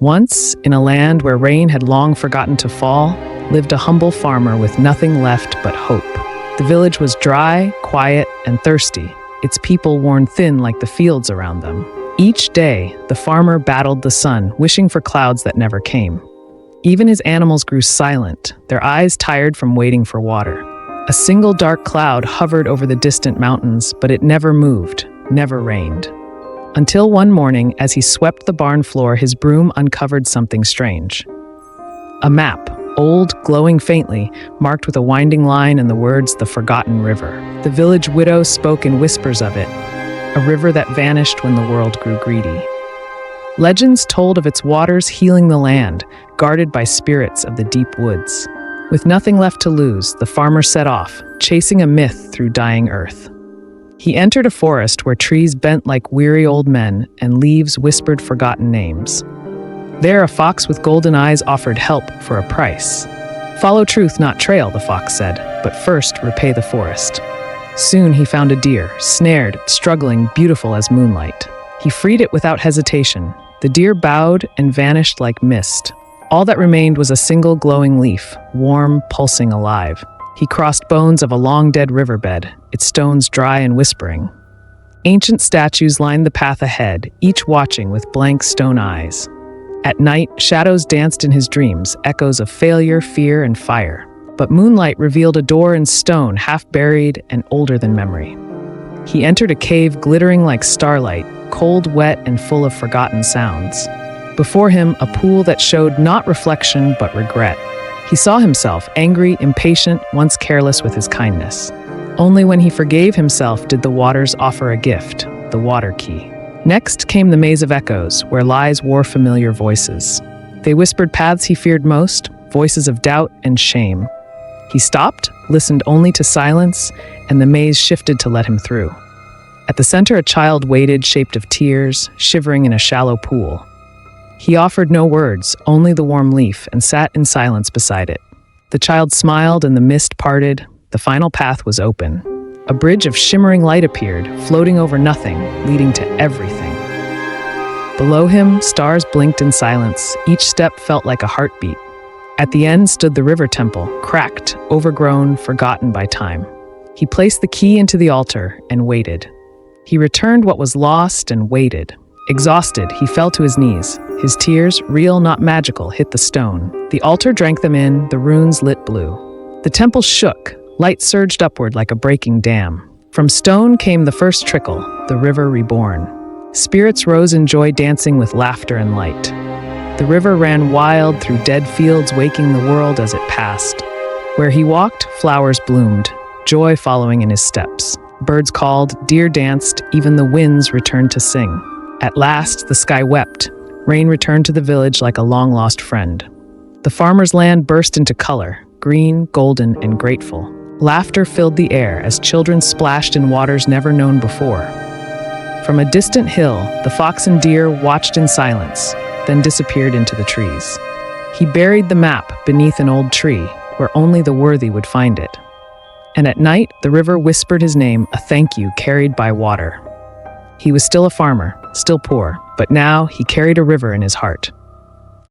Once, in a land where rain had long forgotten to fall, lived a humble farmer with nothing left but hope. The village was dry, quiet, and thirsty, its people worn thin like the fields around them. Each day, the farmer battled the sun, wishing for clouds that never came. Even his animals grew silent, their eyes tired from waiting for water. A single dark cloud hovered over the distant mountains, but it never moved, never rained. Until one morning, as he swept the barn floor, his broom uncovered something strange. A map, old, glowing faintly, marked with a winding line and the words, "The Forgotten River." The village widow spoke in whispers of it, a river that vanished when the world grew greedy. Legends told of its waters healing the land, guarded by spirits of the deep woods. With nothing left to lose, the farmer set off, chasing a myth through dying earth. He entered a forest where trees bent like weary old men and leaves whispered forgotten names. There, a fox with golden eyes offered help for a price. "Follow truth, not trail," the fox said, "but first repay the forest." Soon he found a deer, snared, struggling, beautiful as moonlight. He freed it without hesitation. The deer bowed and vanished like mist. All that remained was a single glowing leaf, warm, pulsing alive. He crossed bones of a long-dead riverbed, its stones dry and whispering. Ancient statues lined the path ahead, each watching with blank stone eyes. At night, shadows danced in his dreams, echoes of failure, fear, and fire. But moonlight revealed a door in stone, half buried and older than memory. He entered a cave glittering like starlight, cold, wet, and full of forgotten sounds. Before him, a pool that showed not reflection but regret. He saw himself, angry, impatient, once careless with his kindness. Only when he forgave himself did the waters offer a gift, the water key. Next came the maze of echoes, where lies wore familiar voices. They whispered paths he feared most, voices of doubt and shame. He stopped, listened only to silence, and the maze shifted to let him through. At the center, a child waited, shaped of tears, shivering in a shallow pool. He offered no words, only the warm leaf, and sat in silence beside it. The child smiled and the mist parted. The final path was open. A bridge of shimmering light appeared, floating over nothing, leading to everything. Below him, stars blinked in silence. Each step felt like a heartbeat. At the end stood the river temple, cracked, overgrown, forgotten by time. He placed the key into the altar and waited. He returned what was lost and waited. Exhausted, he fell to his knees. His tears, real not magical, hit the stone. The altar drank them in, the runes lit blue. The temple shook, light surged upward like a breaking dam. From stone came the first trickle, the river reborn. Spirits rose in joy, dancing with laughter and light. The river ran wild through dead fields, waking the world as it passed. Where he walked, flowers bloomed, joy following in his steps. Birds called, deer danced, even the winds returned to sing. At last, the sky wept. Rain returned to the village like a long-lost friend. The farmer's land burst into color, green, golden, and grateful. Laughter filled the air as children splashed in waters never known before. From a distant hill, the fox and deer watched in silence, then disappeared into the trees. He buried the map beneath an old tree, where only the worthy would find it. And at night, the river whispered his name, a thank you carried by water. He was still a farmer, still poor, but now he carried a river in his heart.